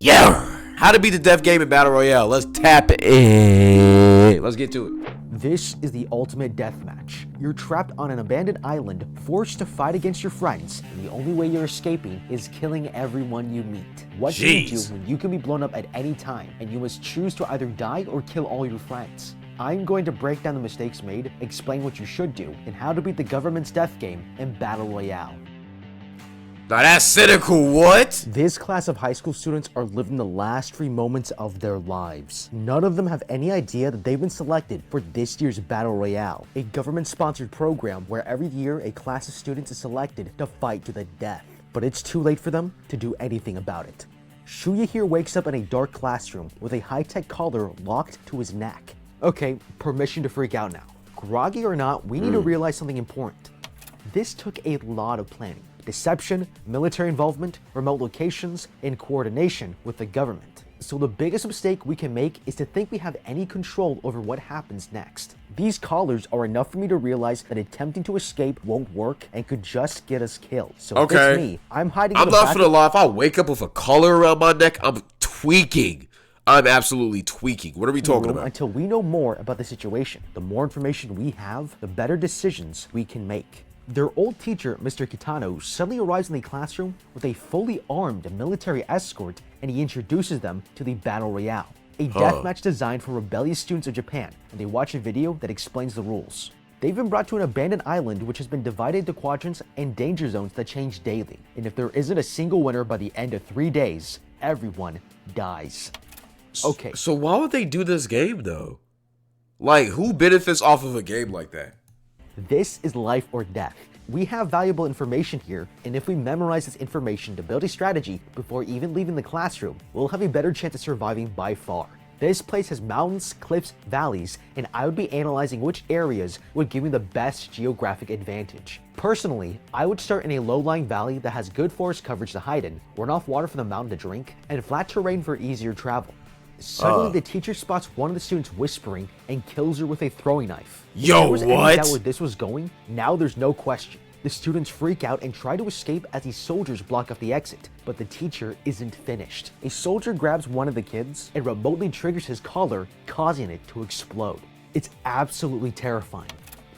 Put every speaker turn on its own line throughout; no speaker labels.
Yeah! How to beat the death game in Battle Royale. Let's tap it. Let's get to it.
This is the ultimate deathmatch. You're trapped on an abandoned island, forced to fight against your friends, and the only way you're escaping is killing everyone you meet. What do you do when you can be blown up at any time, and you must choose to either die or kill all your friends? I'm going to break down the mistakes made, explain what you should do, and how to beat the government's death game in Battle Royale.
Now that's cynical, what?
This class of high school students are living the last free moments of their lives. None of them have any idea that they've been selected for this year's Battle Royale, a government-sponsored program where every year a class of students is selected to fight to the death. But it's too late for them to do anything about it. Shuya here wakes up in a dark classroom with a high-tech collar locked to his neck. Okay, permission to freak out now. Groggy or not, we need to realize something important. This took a lot of planning. Deception, military involvement, remote locations, and coordination with the government. So the biggest mistake we can make is to think we have any control over what happens next. These collars are enough for me to realize that attempting to escape won't work and could just get us killed. So if it's me, I'm hiding in the back.
I'm not gonna lie, if I wake up with a collar around my neck, I'm tweaking. I'm absolutely tweaking. What are we talking about?
Until we know more about the situation. The more information we have, the better decisions we can make. Their old teacher, Mr. Kitano, suddenly arrives in the classroom with a fully armed military escort, and he introduces them to the Battle Royale, a deathmatch designed for rebellious students of Japan, and they watch a video that explains the rules. They've been brought to an abandoned island which has been divided into quadrants and danger zones that change daily, and if there isn't a single winner by the end of 3 days, everyone dies. Okay.
So why would they do this game, though? Like, who benefits off of a game like that?
This is life or death. We have valuable information here, and if we memorize this information to build a strategy before even leaving the classroom, we'll have a better chance of surviving by far. This place has mountains, cliffs, valleys, and I would be analyzing which areas would give me the best geographic advantage. Personally, I would start in a low-lying valley that has good forest coverage to hide in, runoff water from the mountain to drink, and flat terrain for easier travel. Suddenly, the teacher spots one of the students whispering and kills her with a throwing knife.
Yo,
if there was any
what?
doubt where this was going, now there's no question. The students freak out and try to escape as the soldiers block off the exit, but the teacher isn't finished. A soldier grabs one of the kids and remotely triggers his collar, causing it to explode. It's absolutely terrifying.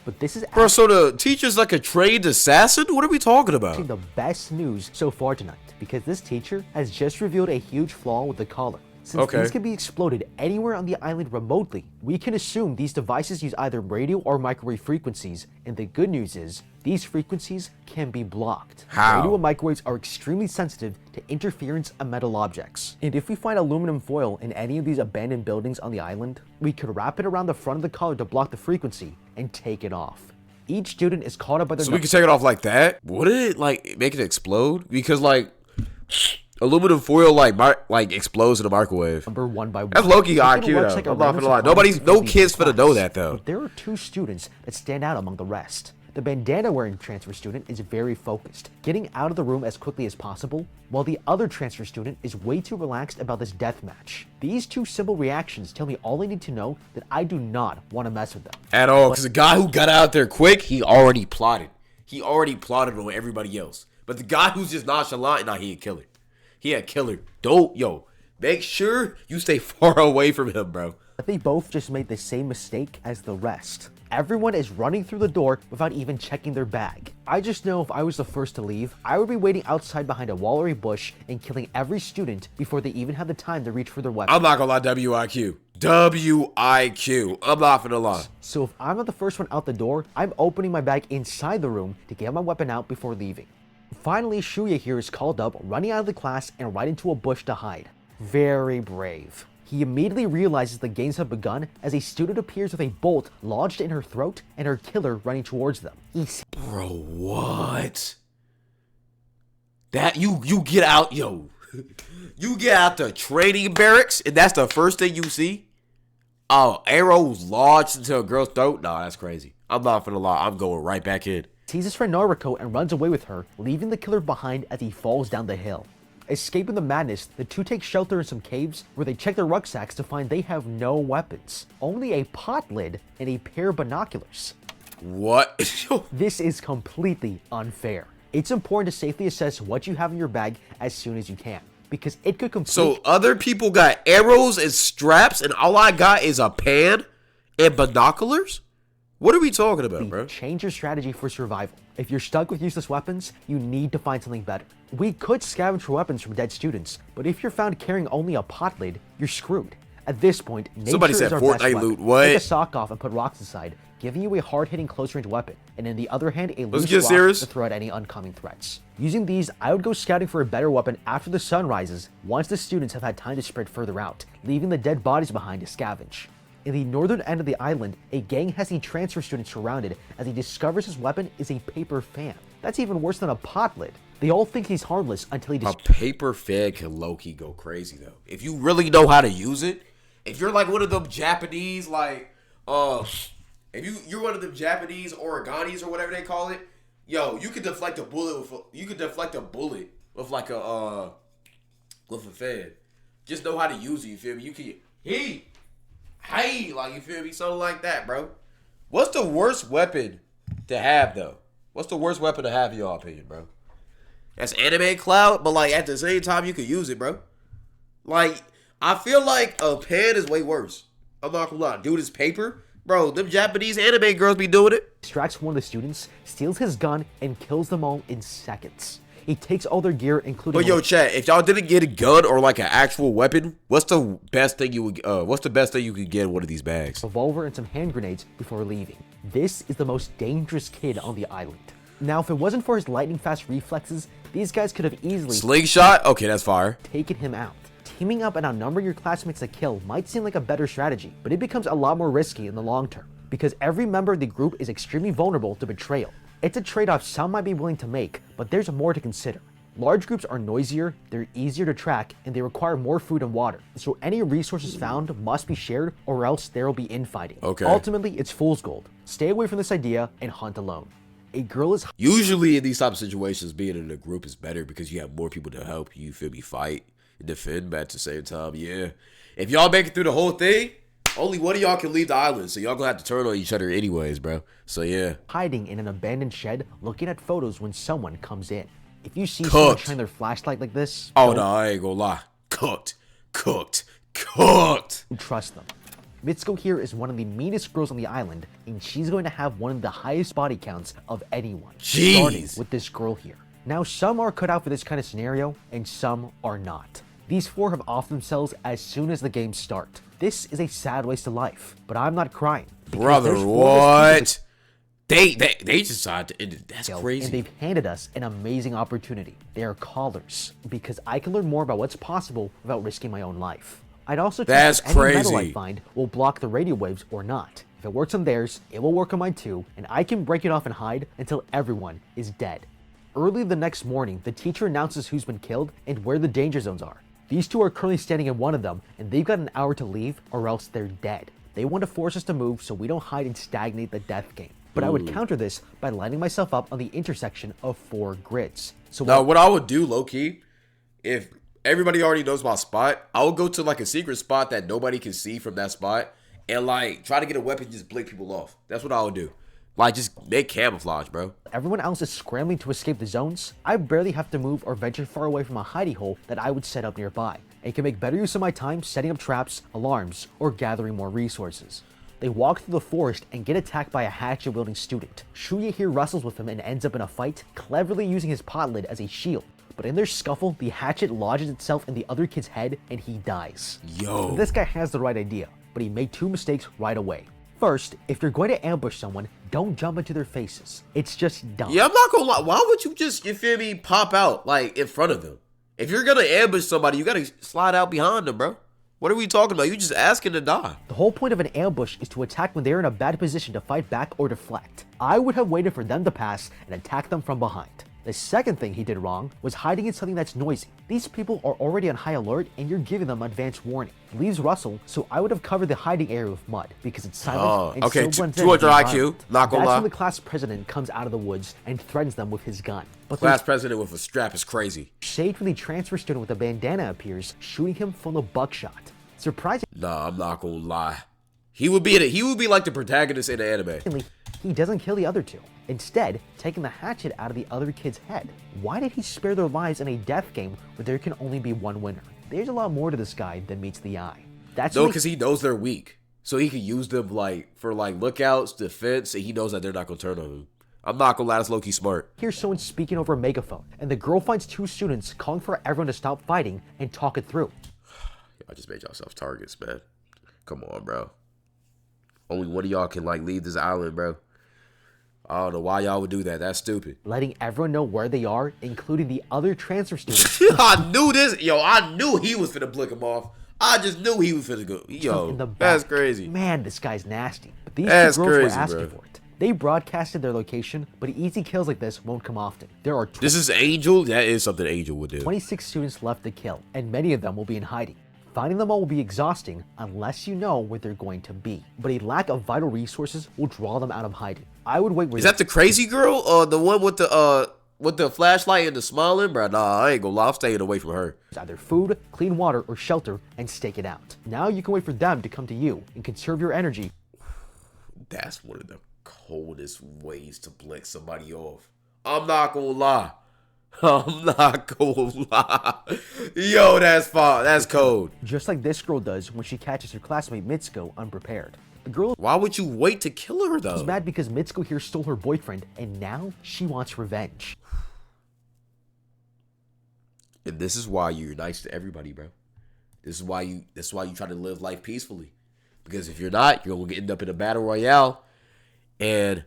But this is
Bro, so the teacher's like a trained assassin? What are we talking about?
the best news so far tonight, because this teacher has just revealed a huge flaw with the collar. Since these can be exploded anywhere on the island remotely, we can assume these devices use either radio or microwave frequencies, and the good news is, these frequencies can be blocked.
How?
Radio and microwaves are extremely sensitive to interference of metal objects. And if we find aluminum foil in any of these abandoned buildings on the island, we could wrap it around the front of the collar to block the frequency and take it off. Each student is caught up by their...
So we can take it off like that? Would it, like, make it explode? Because, like... aluminum foil like explodes in a microwave.
Number one by one.
That's low-key IQ though.
Like
I'm not gonna lie. No kid's finna know that though.
But there are two students that stand out among the rest. The bandana-wearing transfer student is very focused, getting out of the room as quickly as possible, while the other transfer student is way too relaxed about this deathmatch. These two simple reactions tell me all I need to know that I do not want to mess with them.
At all, because the guy who got out there quick, he already plotted. He already plotted on everybody else. But the guy who's just nonchalant, nah, he a killer. He a killer. Make sure you stay far away from him, bro.
They both just made the same mistake as the rest. Everyone is running through the door without even checking their bag. I just know if I was the first to leave, I would be waiting outside behind a wall or a bush and killing every student before they even had the time to reach for their weapon.
I'm not gonna lie, WIQ. WIQ. I'm not gonna lie.
So if I'm not the first one out the door, I'm opening my bag inside the room to get my weapon out before leaving. Finally, Shuya here is called up, running out of the class and right into a bush to hide. Very brave. He immediately realizes the games have begun as a student appears with a bolt lodged in her throat and her killer running towards them.
Bro, what? That you get out, yo. You get out the training barracks and that's the first thing you see? Oh, arrows lodged into a girl's throat? Nah, that's crazy. I'm not gonna lie, I'm going right back in.
Sees his friend Naruko and runs away with her, leaving the killer behind as he falls down the hill. Escaping the madness, the two take shelter in some caves where they check their rucksacks to find they have no weapons. Only a pot lid and a pair of binoculars.
What?
This is completely unfair. It's important to safely assess what you have in your bag as soon as you can. because it could complete.
So other people got arrows and straps, and all I got is a pan and binoculars? What are we talking about, bro?
Change your strategy for survival. If you're stuck with useless weapons, you need to find something better. We could scavenge for weapons from dead students, but if you're found carrying only a pot lid, you're screwed. At this point, nature
Somebody
is
said
our best
Fortnite
weapon.
loot. What?
Take a sock off and put rocks inside, giving you a hard-hitting close-range weapon, and in the other hand, a loose
get
rock
serious.
to throw at any oncoming threats. Using these, I would go scouting for a better weapon after the sun rises, once the students have had time to spread further out, leaving the dead bodies behind to scavenge. In the northern end of the island, a gang has the transfer student surrounded as he discovers his weapon is a paper fan. That's even worse than a pot lid. They all think he's harmless until he
A paper fan can low-key go crazy, though. If you really know how to use it, if you're like one of them Japanese, like, if you're one of them Japanese origamis or whatever they call it, yo, you could deflect a bullet with like a fan. Just know how to use it, you feel me? You can, hey, like, you feel me? Something like that, bro. What's the worst weapon to have, though? What's the worst weapon to have, in your opinion, bro? That's anime cloud, but, like, at the same time, you could use it, bro. Like, I feel like a pan is way worse. I'm not gonna lie. Dude, it's paper. Bro, them Japanese anime girls be doing it.
distracts one of the students, steals his gun, and kills them all in seconds. He takes all their gear, including...
But yo, chat, if y'all didn't get a gun or like an actual weapon, what's the best thing you could get in one of these bags?
revolver and some hand grenades before leaving. This is the most dangerous kid on the island. Now, if it wasn't for his lightning-fast reflexes, these guys could have easily
Slingshot? Okay, that's fire.
taken him out. Teaming up and outnumbering your classmates to kill might seem like a better strategy, but it becomes a lot more risky in the long term, because every member of the group is extremely vulnerable to betrayal. It's a trade-off some might be willing to make, but there's more to consider. Large groups are noisier, they're easier to track, and they require more food and water, so any resources found must be shared or else there will be infighting.
Okay.
Ultimately, it's fool's gold. Stay away from this idea and hunt alone. A girl is
Usually in these type of situations, being in a group is better because you have more people to help you, feel me, fight and defend, but at the same time, yeah. If y'all make it through the whole thing, only one of y'all can leave the island, so y'all gonna have to turn on each other anyways, bro. So yeah.
hiding in an abandoned shed looking at photos when someone comes in. If you see someone
Cooked.
shine their flashlight like this,
Oh no, I ain't gonna lie. Cooked. Cooked.
trust them. Mitsuko here is one of the meanest girls on the island, and she's going to have one of the highest body counts of anyone. Starting
Jeez.
with this girl here. Now, some are cut out for this kind of scenario, and some are not. These four have off themselves as soon as the games start. This is a sad waste of life, but I'm not crying. because
Brother,
there's four of us
what? They decided to end it. That's
and
crazy.
they've handed us an amazing opportunity. They are callers, because I can learn more about what's possible without risking my own life. I'd also check
That's
if any metal I
crazy.
find will block the radio waves or not. If it works on theirs, it will work on mine too, and I can break it off and hide until everyone is dead. Early the next morning, the teacher announces who's been killed and where the danger zones are. These two are currently standing in one of them, and they've got an hour to leave or else they're dead. They want to force us to move so we don't hide and stagnate the death game. But I would counter this by lining myself up on the intersection of 4 grids. So
Now, what I would do, low-key, if everybody already knows my spot, I would go to, like, a secret spot that nobody can see from that spot and, like, try to get a weapon and just blink people off. That's what I would do. Like, just make camouflage, bro.
everyone else is scrambling to escape the zones, I barely have to move or venture far away from a hidey hole that I would set up nearby, and can make better use of my time setting up traps, alarms, or gathering more resources. They walk through the forest and get attacked by a hatchet-wielding student. Shuya here wrestles with him and ends up in a fight, cleverly using his pot lid as a shield. But in their scuffle, the hatchet lodges itself in the other kid's head and he dies.
Yo.
This guy has the right idea, but he made 2 mistakes right away. First, if you're going to ambush someone, don't jump into their faces. It's just dumb.
Yeah, I'm not gonna lie. Why would you just, you feel me, pop out, like, in front of them? If you're gonna ambush somebody, you gotta slide out behind them, bro. What are we talking about? You just asking to die.
The whole point of an ambush is to attack when they're in a bad position to fight back or deflect. I would have waited for them to pass and attack them from behind. The second thing he did wrong was hiding in something that's noisy. These people are already on high alert and you're giving them advance warning. Leaves rustle, so I would have covered the hiding area with mud because it's silent and
okay,
still blends in
200
with the
IQ,
environment.
not gonna
That's
lie.
when the class president comes out of the woods and threatens them with his gun. But
Class president with a strap is crazy.
shade from the transfer student with a bandana appears, shooting him from the buckshot. Surprisingly,
Nah, I'm not gonna lie. He would be like the protagonist in the anime.
he doesn't kill the other two. instead taking the hatchet out of the other kid's head. Why did he spare their lives in a death game where there can only be one winner? There's a lot more to this guy than meets the eye.
No, because he knows they're weak. So he can use them for lookouts, defense, and he knows that they're not going to turn on him. I'm not going to lie, that's low-key smart.
Here's someone speaking over a megaphone, and the girl finds two students calling for everyone to stop fighting and talk it through.
I just made yourself targets, man. Come on, bro. Only one of y'all can leave this island, bro. I don't know why y'all would do that. That's stupid.
Letting everyone know where they are, including the other transfer students.
I knew this. Yo, I knew he was finna blick him off. I just knew he was finna go. Yo, that's crazy.
Man, this guy's nasty. But these two girls were asking for it. They broadcasted their location, but easy kills like this won't come often. There are
This is Angel? That is something Angel would do.
26 students left to kill, and many of them will be in hiding. Finding them all will be exhausting unless you know where they're going to be. But a lack of vital resources will draw them out of hiding. I would wait.
Is that the crazy girl? The one with the flashlight and the smiling? Bro, nah, I ain't gonna lie. I'm staying away from her.
It's either food, clean water, or shelter, and stake it out. Now you can wait for them to come to you and conserve your energy.
That's one of the coldest ways to blick somebody off. I'm not gonna lie. I'm not gonna lie. Yo, that's fine. That's cold.
Just like this girl does when she catches her classmate Mitsuko unprepared. The girl
Why would you wait to kill her, though?
is mad because Mitsuko here stole her boyfriend, and now she wants revenge.
And this is why you're nice to everybody, bro. This is why you try to live life peacefully. Because if you're not, you're gonna end up in a battle royale, and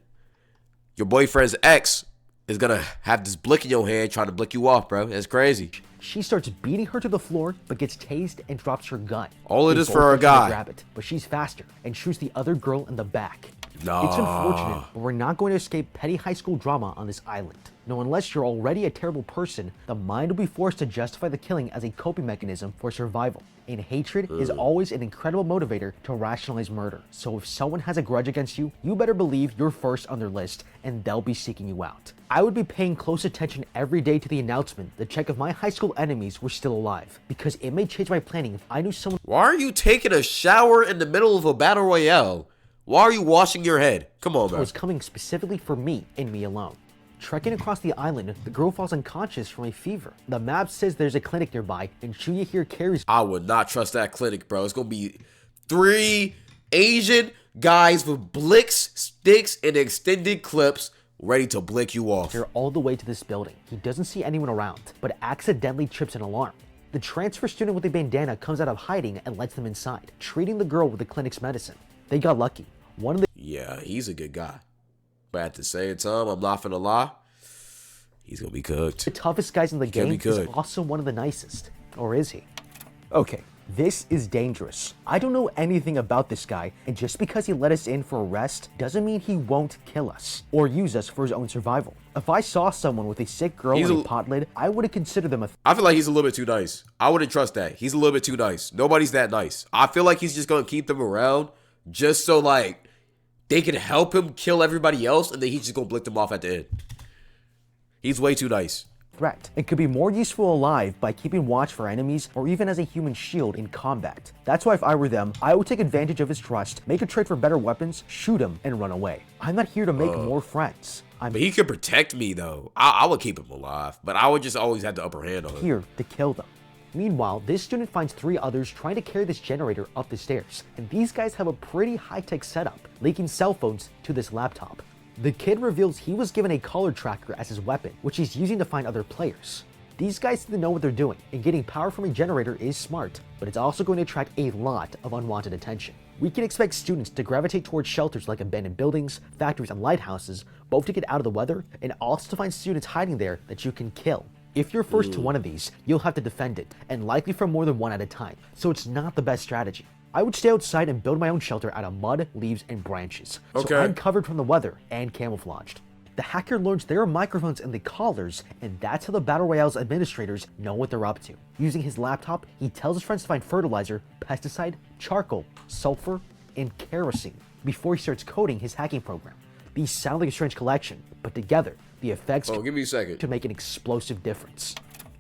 your boyfriend's ex is gonna have this blick in your hand trying to blick you off, bro. That's crazy.
She starts beating her to the floor, but gets tased and drops her gun.
All it
They
is
both
for a
rush to
guy.
grab it, but she's faster and shoots the other girl in the back.
Nah.
It's unfortunate, but we're not going to escape petty high school drama on this island. No, unless you're already a terrible person, the mind will be forced to justify the killing as a coping mechanism for survival. And hatred is always an incredible motivator to rationalize murder. So if someone has a grudge against you, you better believe you're first on their list and they'll be seeking you out. I would be paying close attention every day to the announcement to check if my high school enemies were still alive, because it may change my planning if I knew someone
Why are you taking a shower in the middle of a battle royale? Why are you washing your head? Come on, man.
was coming specifically for me and me alone. Trekking across the island, the girl falls unconscious from a fever. The map says there's a clinic nearby, and Shuya here carries.
I would not trust that clinic, bro. It's gonna be 3 Asian guys with blicks, sticks, and extended clips ready to blick you off.
her all the way to this building. He doesn't see anyone around, but accidentally trips an alarm. The transfer student with a bandana comes out of hiding and lets them inside, treating the girl with the clinic's medicine. They got lucky. One of the
Yeah, he's a good guy. But at the same time, I'm not finna lie. He's gonna be cooked.
toughest guys in the
can't
game
be
is
good.
also one of the nicest. Or is he? Okay, this is dangerous. I don't know anything about this guy, and just because he let us in for a rest doesn't mean he won't kill us or use us for his own survival. If I saw someone with a sick girl
He's
and a
a-
pot lid, I would have considered them a
I feel like he's a little bit too nice. I wouldn't trust that. He's a little bit too nice. Nobody's that nice. I feel like he's just gonna keep them around just so they can help him kill everybody else, and then he's just gonna blick them off at the end. He's way too nice.
threat. It could be more useful alive by keeping watch for enemies or even as a human shield in combat. That's why if I were them, I would take advantage of his trust, make a trade for better weapons, shoot him, and run away. I'm not here to make more friends. I'm
But he could protect me, though. I would keep him alive, but I would just always have the upper hand on him.
here to kill them. Meanwhile, this student finds 3 others trying to carry this generator up the stairs, and these guys have a pretty high-tech setup, linking cell phones to this laptop. The kid reveals he was given a collar tracker as his weapon, which he's using to find other players. These guys seem to know what they're doing, and getting power from a generator is smart, but it's also going to attract a lot of unwanted attention. We can expect students to gravitate towards shelters like abandoned buildings, factories, and lighthouses, both to get out of the weather, and also to find students hiding there that you can kill. If you're first to one of these, you'll have to defend it, and likely from more than one at a time, so it's not the best strategy. I would stay outside and build my own shelter out of mud, leaves, and branches,
Okay.
so I'm covered from the weather and camouflaged. The hacker learns there are microphones in the collars, and that's how the Battle Royale's administrators know what they're up to. Using his laptop, he tells his friends to find fertilizer, pesticide, charcoal, sulfur, and kerosene before he starts coding his hacking program. These sound like a strange collection, but together, the effects
Oh, give me a second.
to make an explosive difference.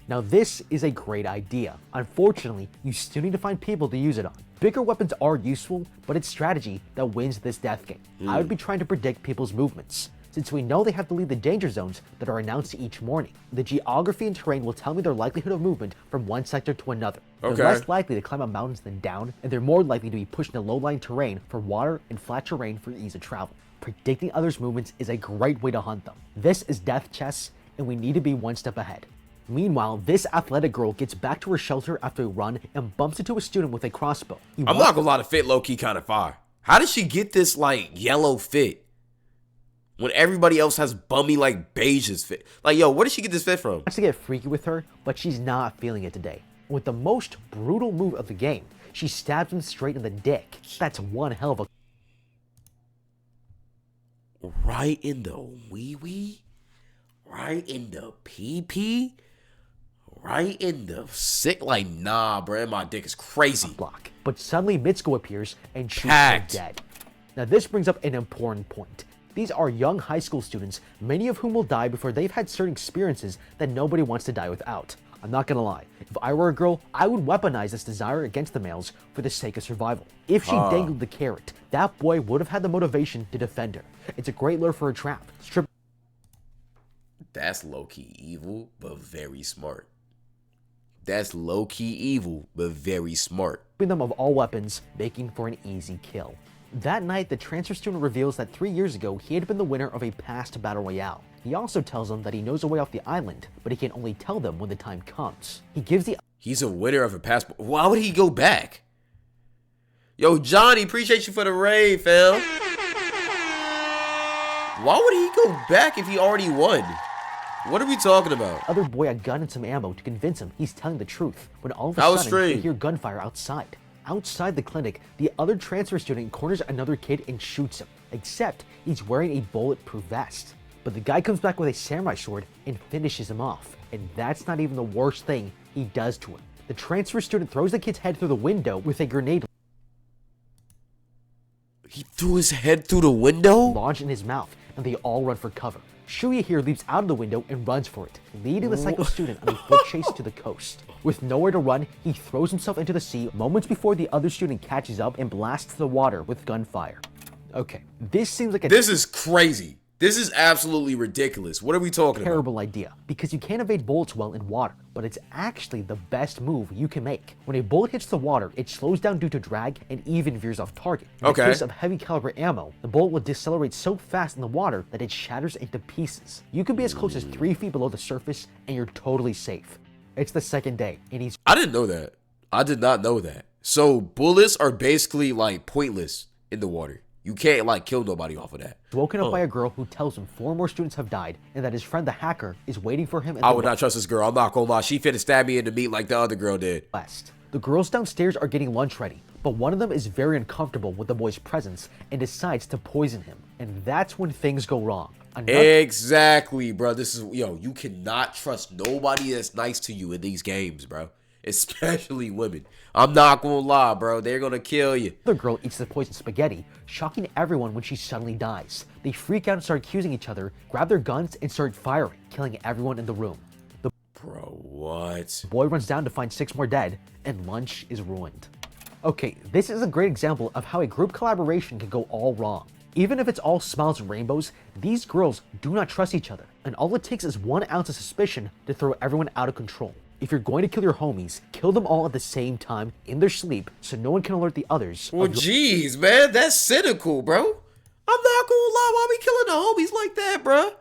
Now this is a great idea. Unfortunately, you still need to find people to use it on. Bigger weapons are useful, but it's strategy that wins this death game. I would be trying to predict people's movements. since we know they have to leave the danger zones that are announced each morning. The geography and terrain will tell me their likelihood of movement from one sector to another.
Okay.
They're less likely to climb up mountains than down, and they're more likely to be pushed into low-lying terrain for water and flat terrain for ease of travel. Predicting others' movements is a great way to hunt them. This is death chess, and we need to be one step ahead. Meanwhile, this athletic girl gets back to her shelter after a run and bumps into a student with a crossbow.
I'm not gonna lie, the fit low-key kind of fire. How did she get this, like, yellow fit when everybody else has bummy, like, beiges fit? Like, yo, where did she get this fit from?
Wants to get freaky with her, but she's not feeling it today. With the most brutal move of the game, she stabs him straight in the dick. That's one hell of a...
Right in the wee-wee? Right in the pee-pee? Right in the sick, like, nah, bro, my dick is crazy.
block. But suddenly Mitsuko appears and shoots her
Packed.
dead. Now this brings up an important point. These are young high school students, many of whom will die before they've had certain experiences that nobody wants to die without. I'm not gonna lie, if I were a girl, I would weaponize this desire against the males for the sake of survival. If she dangled the carrot, that boy would have had the motivation to defend her. It's a great lure for a trap.
That's low-key evil, but very smart. That's low-key evil, but very smart.
Stripping them of all weapons, making for an easy kill. That night, the transfer student reveals that 3 years ago, he had been the winner of a past battle royale. He also tells them that he knows a way off the island, but he can only tell them when the time comes. He gives the...
He's a winner of a passport. Why would he go back? Yo, Johnny, appreciate you for the raid, fam. Why would he go back if he already won? What are we talking about?
other boy a gun and some ammo to convince him he's telling the truth, when all of a
That was
sudden they
strange.
hear gunfire outside. Outside the clinic, the other transfer student corners another kid and shoots him, except he's wearing a bulletproof vest. But the guy comes back with a samurai sword and finishes him off, and that's not even the worst thing he does to him. The transfer student throws the kid's head through the window with a grenade
He threw his head through the window?
lodged in his mouth, and they all run for cover. Shuya here leaps out of the window and runs for it, leading the psycho student on a foot chase to the coast. With nowhere to run, he throws himself into the sea moments before the other student catches up and blasts the water with gunfire. Okay, this seems like a
This is crazy. This is absolutely ridiculous. What are we talking about?
terrible idea, because you can't evade bullets well in water, but it's actually the best move you can make. When a bullet hits the water, it slows down due to drag and even veers off target. In the case of heavy caliber ammo, the bullet will decelerate so fast in the water that it shatters into pieces. You can be as close as 3 feet below the surface and you're totally safe. It's the second day, and he's
I didn't know that. I did not know that. So bullets are basically like pointless in the water. You can't like kill nobody off of that.
woken up by a girl who tells him 4 more students have died and that his friend the hacker is waiting for him in
I
the
would not trust this girl. I'm not gonna lie. She finna stab me in the meat like the other girl did.
west. The girls downstairs are getting lunch ready, but one of them is very uncomfortable with the boy's presence and decides to poison him. And that's when things go wrong.
Exactly, bro. This is, yo, you cannot trust nobody that's nice to you in these games, bro. Especially women. I'm not gonna lie, bro. They're gonna kill you.
Another girl eats the poisoned spaghetti, shocking everyone when she suddenly dies. They freak out and start accusing each other, grab their guns, and start firing, killing everyone in the room. The
Bro, what?
boy runs down to find 6 more dead, and lunch is ruined. Okay, this is a great example of how a group collaboration can go all wrong. Even if it's all smiles and rainbows, these girls do not trust each other, and all it takes is 1 ounce of suspicion to throw everyone out of control. If you're going to kill your homies, kill them all at the same time in their sleep so no one can alert the others.
Well, jeez, man. That's cynical, bro. I'm not gonna lie. Why we killing the homies like that, bro?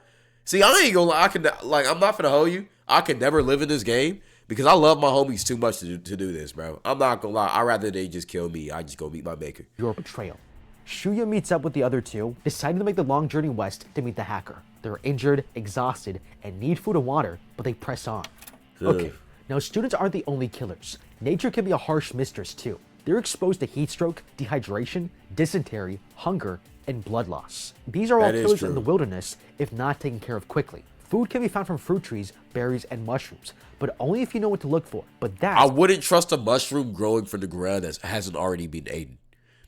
See, I ain't gonna lie. I'm not finna hold you. I could never live in this game because I love my homies too much to do this, bro. I'm not gonna lie. I'd rather they just kill me. I just go meet my maker.
Your betrayal. Shuya meets up with the other 2, deciding to make the long journey west to meet the hacker. They're injured, exhausted, and need food and water, but they press on. Okay, now students aren't the only killers. Nature can be a harsh mistress too. They're exposed to heat stroke, dehydration, dysentery, hunger, and blood loss. These are all
That is
killers in
true.
the wilderness if not taken care of quickly. Food can be found from fruit trees, berries, and mushrooms, but only if you know what to look for. But
I
that's
wouldn't trust a mushroom growing from the ground that hasn't already been eaten,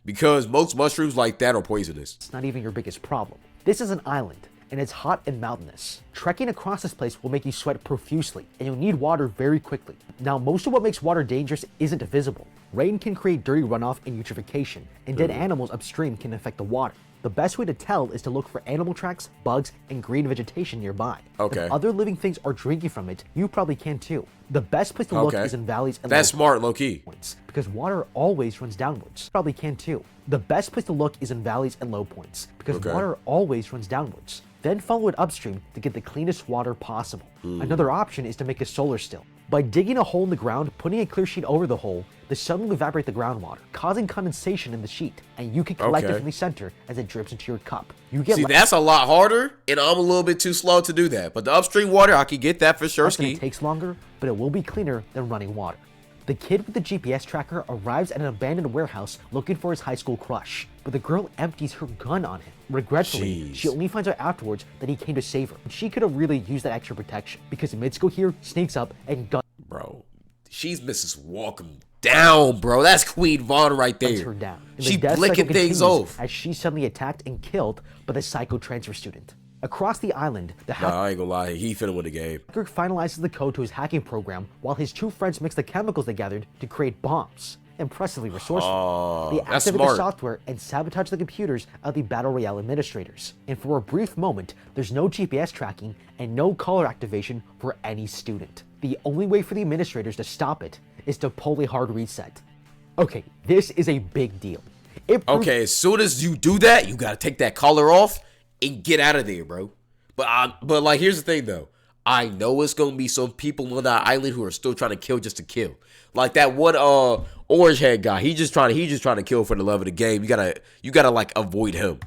because most mushrooms like that are poisonous.
not even your biggest problem. This is an island, and it's hot and mountainous. Trekking across this place will make you sweat profusely, and you'll need water very quickly. Now, most of what makes water dangerous isn't visible. Rain can create dirty runoff and eutrophication, and dead animals upstream can affect the water. The best way to tell is to look for animal tracks, bugs, and green vegetation nearby.
Okay.
If other living things are drinking from it, you probably can too. The best place to look
Okay.
is in valleys and
That's
low
smart, low-key.
points, because water always runs downwards. Probably can too. The best place to look is in valleys and low points, because
Okay.
water always runs downwards. Then follow it upstream to get the cleanest water possible. Another option is to make a solar still. By digging a hole in the ground, putting a clear sheet over the hole, the sun will evaporate the groundwater, causing condensation in the sheet, and you can collect it
Okay.
from the center as it drips into your cup. You get
See, that's a lot harder, and I'm a little bit too slow to do that. But the upstream water, I can get that for sure,
less and
ski.
it takes longer, but it will be cleaner than running water. The kid with the GPS tracker arrives at an abandoned warehouse looking for his high school crush, but the girl empties her gun on him. Regretfully,
Jeez.
she only finds out afterwards that he came to save her. She could have really used that extra protection, because Mitsuko here sneaks up and guns
Bro, she's Mrs. Walking down, bro. That's Queen Vaughn right there.
her down. And the
She
death
blicking
cycle
things
continues
off.
as she's suddenly attacked and killed by the psycho transfer student. Across the island, the
Nah, I ain't gonna lie. He finna win the game.
hacker finalizes the code to his hacking program while his two friends mix the chemicals they gathered to create bombs. Impressively resourceful. They
that's
activate the
smart.
software and sabotage the computers of the Battle Royale administrators. And for a brief moment, there's no GPS tracking and no caller activation for any student. The only way for the administrators to stop it is to pull a hard reset. Okay, this is a big deal. It proves
Okay, as soon as you do that, you gotta take that collar off and get out of there, bro. But like, here's the thing though. I know it's gonna be some people on that island who are still trying to kill just to kill. Like that one orange head guy. He just trying to kill for the love of the game. You gotta like avoid him.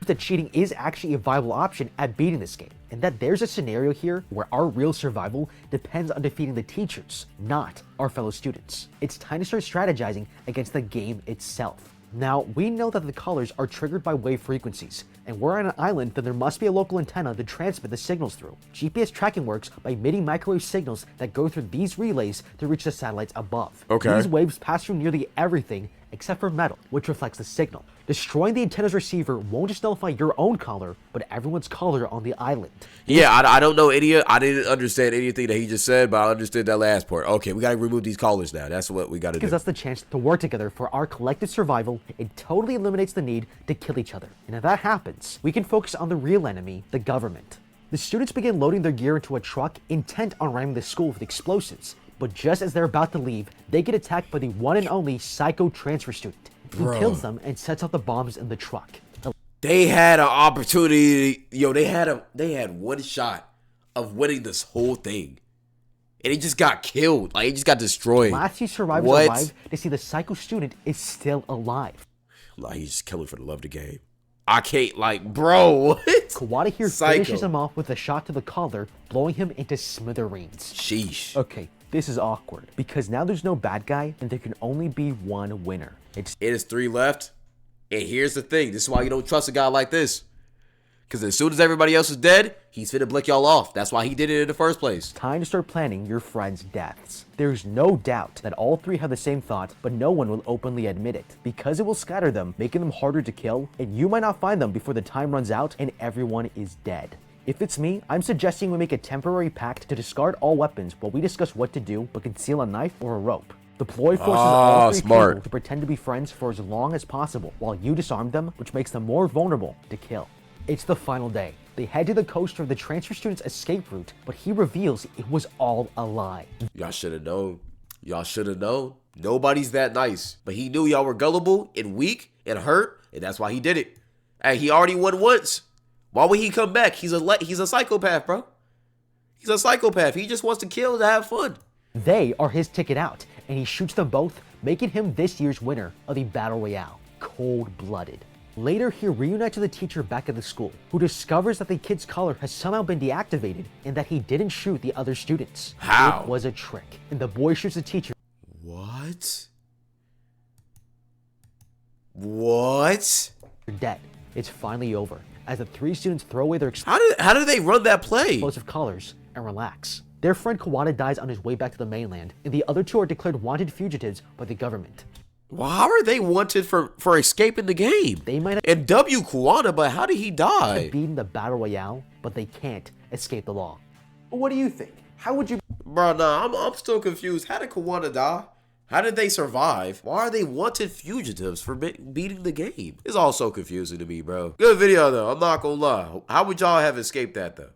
that cheating is actually a viable option at beating this game, and that there's a scenario here where our real survival depends on defeating the teachers, not our fellow students. It's time to start strategizing against the game itself. Now, we know that the colors are triggered by wave frequencies, and we're on an island, then there must be a local antenna to transmit the signals through. GPS tracking works by emitting microwave signals that go through these relays to reach the satellites above.
Okay.
These waves pass through nearly everything except for metal, which reflects the signal. Destroying the antenna's receiver won't just nullify your own color, but everyone's color on the island.
Yeah, I don't know I didn't understand anything that he just said, but I understood that last part. Okay, we gotta remove these collars now. That's what we gotta do.
Gives us the chance to work together for our collective survival. It totally eliminates the need to kill each other. And if that happens, we can focus on the real enemy, the government. The students begin loading their gear into a truck, intent on ramming the school with explosives. But just as they're about to leave, they get attacked by the one and only psycho transfer student. He
Bro.
kills them and sets off the bombs in the truck.
They had an opportunity, they had one shot of winning this whole thing. And he just got killed. Like, he just got destroyed.
Last few survivors
What?
arrive to see the psycho student is still alive.
Like, he's just killing for the love of the game. I can't, like, bro, what?
Kawada here
Psycho.
finishes him off with a shot to the collar, blowing him into smithereens.
Sheesh.
Okay, this is awkward, because now there's no bad guy, and there can only be one winner. It's
It is 3 left. And here's the thing. This is why you don't trust a guy like this. Because as soon as everybody else is dead, he's finna blick y'all off. That's why he did it in the first place.
time to start planning your friends' deaths. There's no doubt that all three have the same thought, but no one will openly admit it, because it will scatter them, making them harder to kill, and you might not find them before the time runs out and everyone is dead. If it's me, I'm suggesting we make a temporary pact to discard all weapons while we discuss what to do, but conceal a knife or a rope. Deploy forces all three
smart.
people to pretend to be friends for as long as possible, while you disarm them, which makes them more vulnerable to kill. It's the final day. They head to the coast for the transfer student's escape route, but he reveals it was all a lie.
Y'all should have known. Y'all should have known. Nobody's that nice. But he knew y'all were gullible and weak and hurt, and that's why he did it. Hey, he already won once. Why would he come back? He's a psychopath, bro. He's a psychopath. He just wants to kill to have fun.
They are his ticket out, and he shoots them both, making him this year's winner of the Battle Royale. Cold-blooded. Later, he reunites with the teacher back at the school, who discovers that the kid's collar has somehow been deactivated and that he didn't shoot the other students.
How?
It was a trick, and the boy shoots the teacher.
What? What?
Dead. It's finally over, as the three students throw away their
How did they run that play?
explosive collars and relax. Their friend Kawada dies on his way back to the mainland, and the other two are declared wanted fugitives by the government.
Well, how are they wanted for escaping the game?
They might have
And W. Kuwana, but how did he die?
beaten the Battle Royale, but they can't escape the law. What do you think? How would you
Bro, nah, I'm still confused. How did Kuwana die? How did they survive? Why are they wanted fugitives for beating the game? It's all so confusing to me, bro. Good video, though. I'm not gonna lie. How would y'all have escaped that, though?